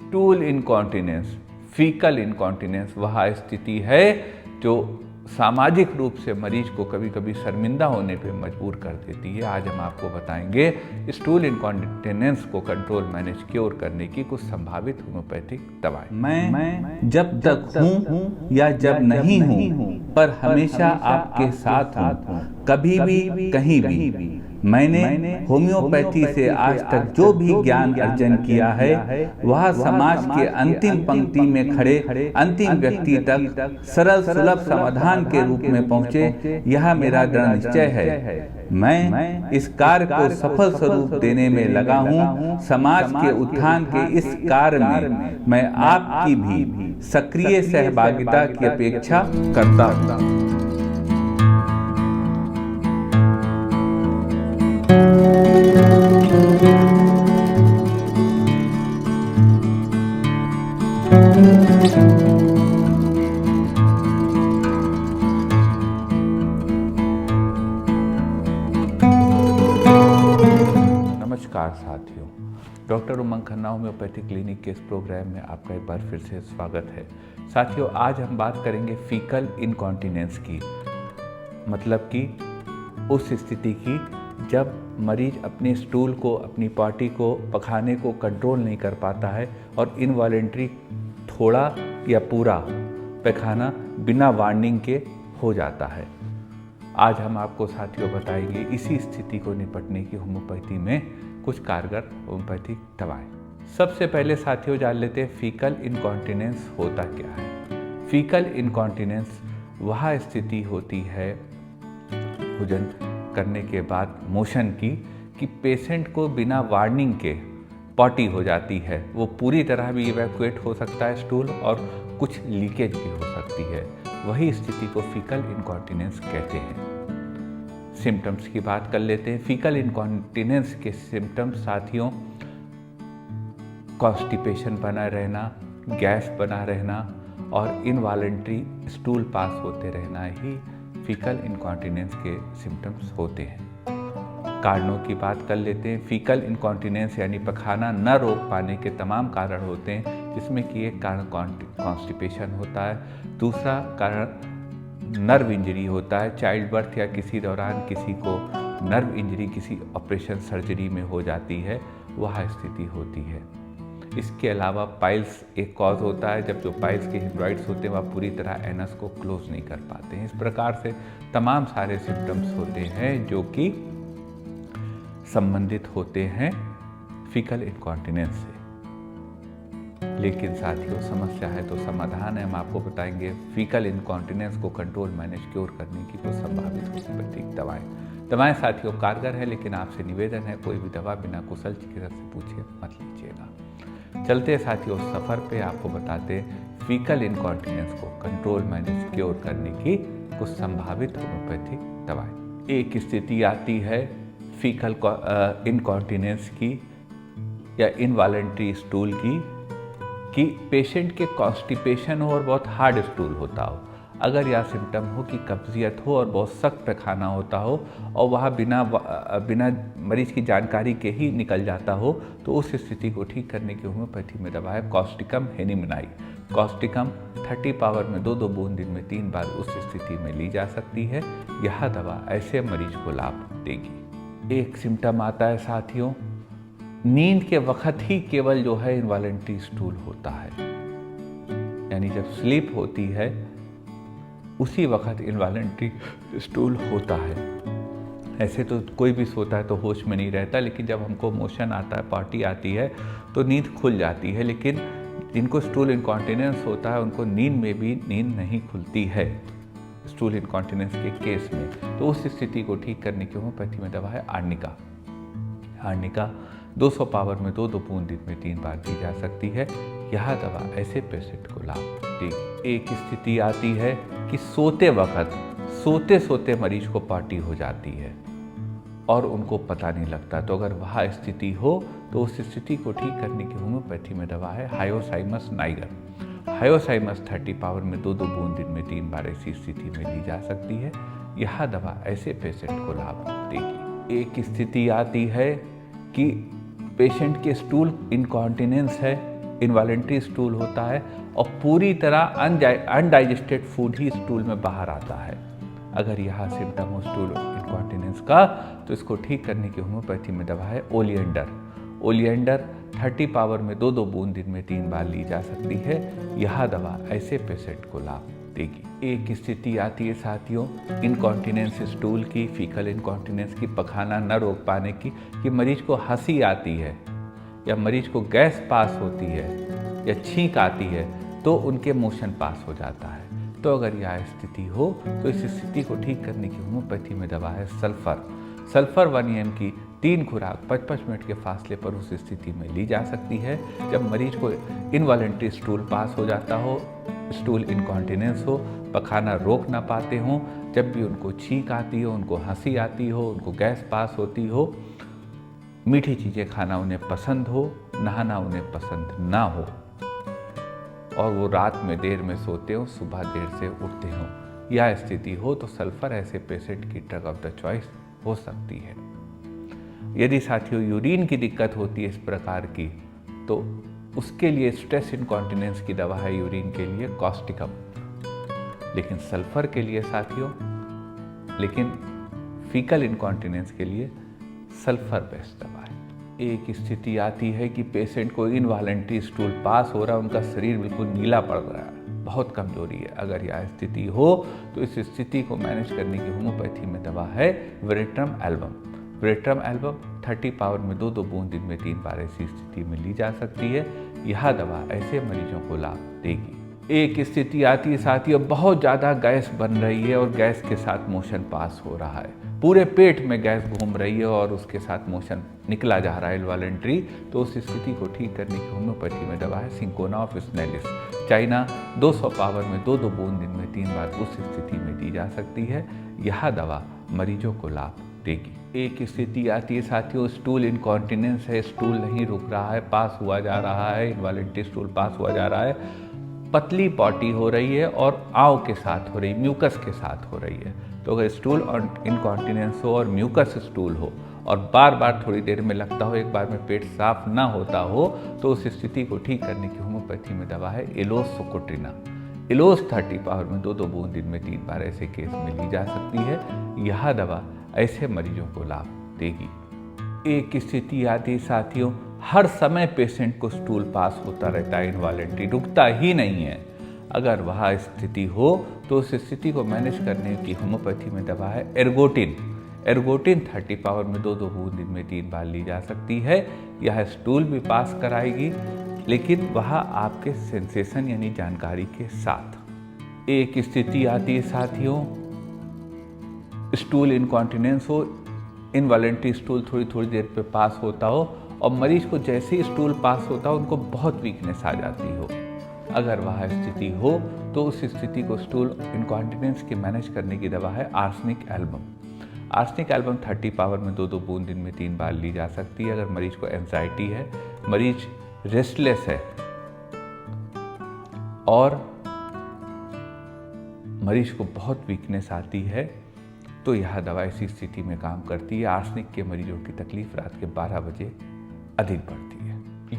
Stool incontinence, faecal incontinence वह स्थिति है जो सामाजिक रूप से मरीज को कभी कभी शर्मिंदा होने पे मजबूर कर देती है। आज हम आपको बताएंगे स्टूल इनकॉन्टिनेंस को कंट्रोल, मैनेज, क्योर करने की कुछ संभावित होम्योपैथिक दवाएं। मैं जब तक हूँ या जब नहीं हूँ, पर हमेशा आपके साथ हूँ, कभी भी कहीं भी। मैंने होम्योपैथी से आज तक जो भी ज्ञान अर्जन किया है वह समाज के अंतिम पंक्ति में खड़े अंतिम व्यक्ति तक सरल सुलभ समाधान के रूप में पहुँचे, यह मेरा दृढ़ निश्चय है। मैं इस कार्य को सफल स्वरूप देने में लगा हूँ। समाज के उत्थान के इस कार्य में मैं आपकी भी सक्रिय सहभागिता की अपेक्षा करता हूँ। नमस्कार साथियों, डॉक्टर उमंग खन्ना होम्योपैथिक क्लिनिक के इस प्रोग्राम में आपका एक बार फिर से स्वागत है। साथियों, आज हम बात करेंगे फीकल इनकॉन्टिनेंस की, मतलब कि उस स्थिति की जब मरीज अपने स्टूल को, अपनी पॉटी को, पखाने को कंट्रोल नहीं कर पाता है और इनवॉलेंट्री थोड़ा या पूरा पैखाना बिना वार्निंग के हो जाता है। आज हम आपको साथियों बताएंगे इसी स्थिति को निपटने की होम्योपैथी में कुछ कारगर होम्योपैथिक दवाएं। सबसे पहले साथियों जान लेते हैं फीकल इनकॉन्टिनेंस होता क्या है। फीकल इनकॉन्टिनेंस वह स्थिति होती है भोजन करने के बाद मोशन की कि पेशेंट को बिना वार्निंग के पॉटी हो जाती है। वो पूरी तरह भी इवैक्यूएट हो सकता है स्टूल और कुछ लीकेज भी हो सकती है। वही स्थिति को फीकल इनकॉन्टिनेंस कहते हैं। सिम्टम्स की बात कर लेते हैं। फीकल इनकॉन्टिनेंस के सिम्टम्स साथियों कॉन्स्टिपेशन बना रहना, गैस बना रहना और इनवॉलेंट्री स्टूल पास होते रहना ही फीकल इनकॉन्टिनेंस के सिम्टम्स होते हैं। कारणों की बात कर लेते हैं। फीकल इनकॉन्टिनेंस यानी पखाना न रोक पाने के तमाम कारण होते हैं, जिसमें कि एक कारण कॉन्स्टिपेशन होता है, दूसरा कारण नर्व इंजरी होता है। चाइल्ड बर्थ या किसी दौरान किसी को नर्व इंजरी किसी ऑपरेशन सर्जरी में हो जाती है, वह स्थिति होती है। इसके अलावा पाइल्स एक कॉज होता है, जब जो पाइल्स के हेमरॉइड्स होते हैं वह पूरी तरह एनस को क्लोज नहीं कर पाते हैं। इस प्रकार से तमाम सारे सिम्टम्स होते हैं जो कि संबंधित होते हैं फीकल इनकॉन्टिनेंस से। लेकिन साथियों समस्या है तो समाधान है। हम आपको बताएंगे फीकल इनकॉन्टिनेंस को कंट्रोल, मैनेज, क्योर करने की कुछ संभावित होम्योपैथिक दवाएं साथियों कारगर है, लेकिन आपसे निवेदन है कोई भी दवा बिना कुशल चिकित्सक से पूछे मत लीजिएगा। चलते साथियों सफर पे आपको बताते फीकल इनकॉन्टिनेंस को कंट्रोल, मैनेज, क्योर करने की कुछ संभावित होम्योपैथिक दवाएं। एक स्थिति आती है फीकल इनकॉन्टिनेंस की या इनवॉलेंट्री स्टूल की कि पेशेंट के कॉन्स्टिपेशन हो और बहुत हार्ड स्टूल होता हो। अगर यह सिम्टम हो कि कब्जियत हो और बहुत सख्त पैखाना होता हो और वह बिना मरीज की जानकारी के ही निकल जाता हो, तो उस स्थिति को ठीक करने की होम्योपैथी में दवा है कॉस्टिकम हेनिमनाई। कॉस्टिकम 30 पावर में 2-2 बूंद दिन में 3 बार उस स्थिति में ली जा सकती है। यह दवा ऐसे मरीज को लाभ देगी। एक सिम्टम आता है साथियों, नींद के वक्त ही केवल जो है इनवॉलेंट्री स्टूल होता है, यानी जब स्लीप होती है उसी वक्त इनवॉलेंट्री स्टूल होता है। ऐसे तो कोई भी सोता है तो होश में नहीं रहता, लेकिन जब हमको मोशन आता है, पॉटी आती है तो नींद खुल जाती है। लेकिन जिनको स्टूल इनकॉन्टिनेंस होता है उनको नींद में भी नींद नहीं खुलती है स्टूल इनकॉन्टिनेंस के केस में। तो उस स्थिति को ठीक करने की होम्योपैथी में दवा है आर्निका। आर्निका 200 पावर में 2-2 बूंद दिन में 3 बार दी जा सकती है। यह दवा ऐसे पेशेंट को लाभ देगी। एक स्थिति आती है कि सोते वक्त सोते मरीज को पॉटी हो जाती है और उनको पता नहीं लगता। तो अगर वह स्थिति हो तो उस स्थिति को ठीक करने की होम्योपैथी में दवा है हायोसाइमस नाइगर। हायोसाइमस 30 पावर में 2-2 बूंद दिन में 3 बार ऐसी स्थिति में ली जा सकती है। यह दवा ऐसे पेशेंट को लाभ देगी। एक स्थिति आती है कि पेशेंट के स्टूल इनकॉन्टिनेंस है इनवॉलेंट्री स्टूल होता है और पूरी तरह अनडाइजेस्टेड फूड ही स्टूल में बाहर आता है। अगर यह सिम्टम हो स्टूल इनकॉन्टिनेंस का तो इसको ठीक करने की होम्योपैथी में दवा है ओलियंडर। ओलियंडर 30 पावर में 2-2 बूंद दिन में 3 बार ली जा सकती है। यह दवा ऐसे पेशेंट को लाभ देगी। एक स्थिति आती है साथियों इनकॉन्टिनेंस स्टूल की, फीकल इनकॉन्टिनेंस की, पखाना न रोक पाने की, कि मरीज को हंसी आती है या मरीज को गैस पास होती है या छींक आती है तो उनके मोशन पास हो जाता है। तो अगर यह स्थिति हो तो इस स्थिति को ठीक करने की होम्योपैथी में दवा है सल्फर। सल्फर 1 mg की 3 खुराक 55 मिनट के फासले पर उस स्थिति में ली जा सकती है जब मरीज को इनवॉलेंट्री स्टूल पास हो जाता हो, स्टूल इनकॉन्टिनेंस हो, पखाना रोक ना पाते हों, जब भी उनको छींक आती हो, उनको हंसी आती हो, उनको गैस पास होती हो, मीठी चीज़ें खाना उन्हें पसंद हो, नहाना उन्हें पसंद ना हो और वो रात में देर में सोते हो, सुबह देर से उठते हो, यह स्थिति हो तो सल्फर ऐसे पेशेंट की ड्रग ऑफ द चॉइस हो सकती है। यदि साथियों यूरिन की दिक्कत होती है इस प्रकार की तो उसके लिए स्ट्रेस इनकॉन्टिनेंस की दवा है यूरिन के लिए कॉस्टिकम। लेकिन सल्फर के लिए साथियों, लेकिन फीकल इनकॉन्टिनेंस के लिए सल्फर बेस्ट दवा है। एक स्थिति आती है कि पेशेंट को इनवॉलेंट्री स्टूल पास हो रहा है, उनका शरीर बिल्कुल नीला पड़ रहा है, बहुत कमजोरी है। अगर यह स्थिति हो तो इस स्थिति को मैनेज करने की होम्योपैथी में दवा है veratrum album. Veratrum album 30 power में 2-2 बूंद दिन में 3 बार ऐसी स्थिति में ली जा सकती है। यह दवा ऐसे मरीजों को लाभ देगी। एक स्थिति आती है साथियों बहुत ज़्यादा गैस बन रही है और गैस के साथ मोशन पास हो रहा है, पूरे पेट में गैस घूम रही है और उसके साथ मोशन निकला जा रहा है इनवॉलेंट्री, तो उस स्थिति को ठीक करने की होम्योपैथी में दवा है सिंकोना ऑफ स्नेलिस। चाइना 200 पावर में 2-2 बूंद दिन में 3 बार उस स्थिति में दी जा सकती है। यह दवा मरीजों को लाभ देगी। एक स्थिति आती है साथियों स्टूल इनकॉन्टिनेंस है, स्टूल नहीं रुक रहा है, पास हुआ जा रहा है, इनवॉलेंट्री स्टूल पास हुआ जा रहा है, पतली पॉटी हो रही है और आव के साथ हो रही, म्यूकस के साथ हो रही है। तो अगर स्टूल इनकॉन्टिनेंस हो और म्यूकस स्टूल हो और बार बार थोड़ी देर में लगता हो, एक बार में पेट साफ ना होता हो, तो उस स्थिति को ठीक करने की होम्योपैथी में दवा है एलोस सोकोट्रिना। एलोस 30 पावर में 2-2 बूंद दिन में 3 बार ऐसे केस में ली जा सकती है। यह दवा ऐसे मरीजों को लाभ देगी। एक स्थिति आती है साथियों हर समय पेशेंट को स्टूल पास होता रहता है, इनवॉलेंट्री रुकता ही नहीं है। अगर वह स्थिति हो तो उस स्थिति को मैनेज करने की होम्योपैथी में दवा है एर्गोटिन। एर्गोटिन 30 पावर में 2-2 बूंद दिन में 3 बार ली जा सकती है। यह स्टूल भी पास कराएगी, लेकिन वह आपके सेंसेशन यानी जानकारी के साथ। एक स्थिति आती है साथियों स्टूल इनकॉन्टिनेंस हो, इनवॉलेंट्री स्टूल थोड़ी थोड़ी देर पे पास होता हो और मरीज को जैसे ही स्टूल पास होता हो उनको बहुत वीकनेस आ जाती हो। अगर वह स्थिति हो तो उस स्थिति को स्टूल इनकॉन्टिनेंस की मैनेज करने की दवा है arsenic album. Arsenic album 30 power में 2-2 बूंद दिन में 3 बार ली जा सकती है। अगर मरीज को एंजाइटी है, मरीज रेस्टलेस है और मरीज को बहुत वीकनेस आती है तो यह दवा इसी स्थिति में काम करती है। आर्सेनिक के मरीजों की तकलीफ रात के 12 बजे अधिक बढ़ती है।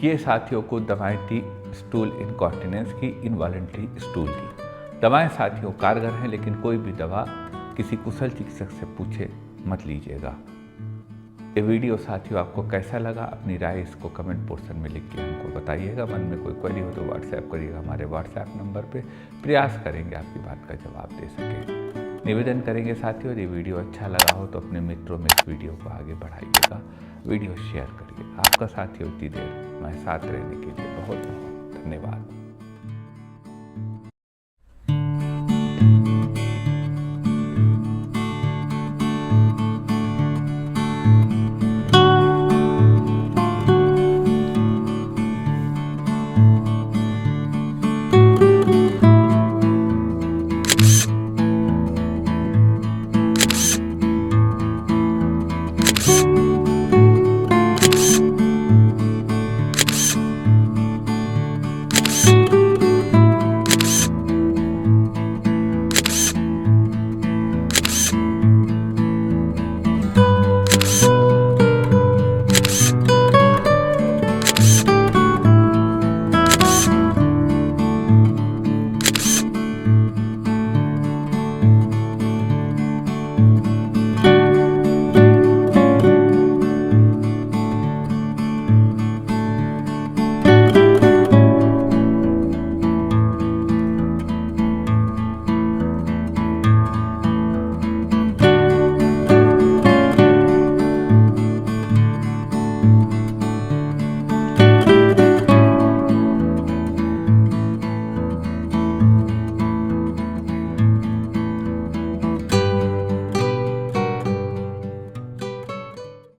ये साथियों को दवाएं थी स्टूल इनकॉन्टिनेंस की, इनवॉलेंट्री स्टूल की। दवाएं साथियों कारगर हैं, लेकिन कोई भी दवा किसी कुशल चिकित्सक से पूछे मत लीजिएगा। ये वीडियो साथियों आपको कैसा लगा, अपनी राय इसको कमेंट पोर्शन में लिख के हमको बताइएगा। मन में कोई क्वेरी हो तो व्हाट्सएप करिएगा हमारे व्हाट्सएप नंबर पे, प्रयास करेंगे आपकी बात का जवाब दे सकें। निवेदन करेंगे साथियों यदि वीडियो अच्छा लगा हो तो अपने मित्रों में इस वीडियो को आगे बढ़ाइएगा, वीडियो शेयर करिए। आपका साथियों इतनी देर मैं साथ रहने के लिए बहुत बहुत धन्यवाद।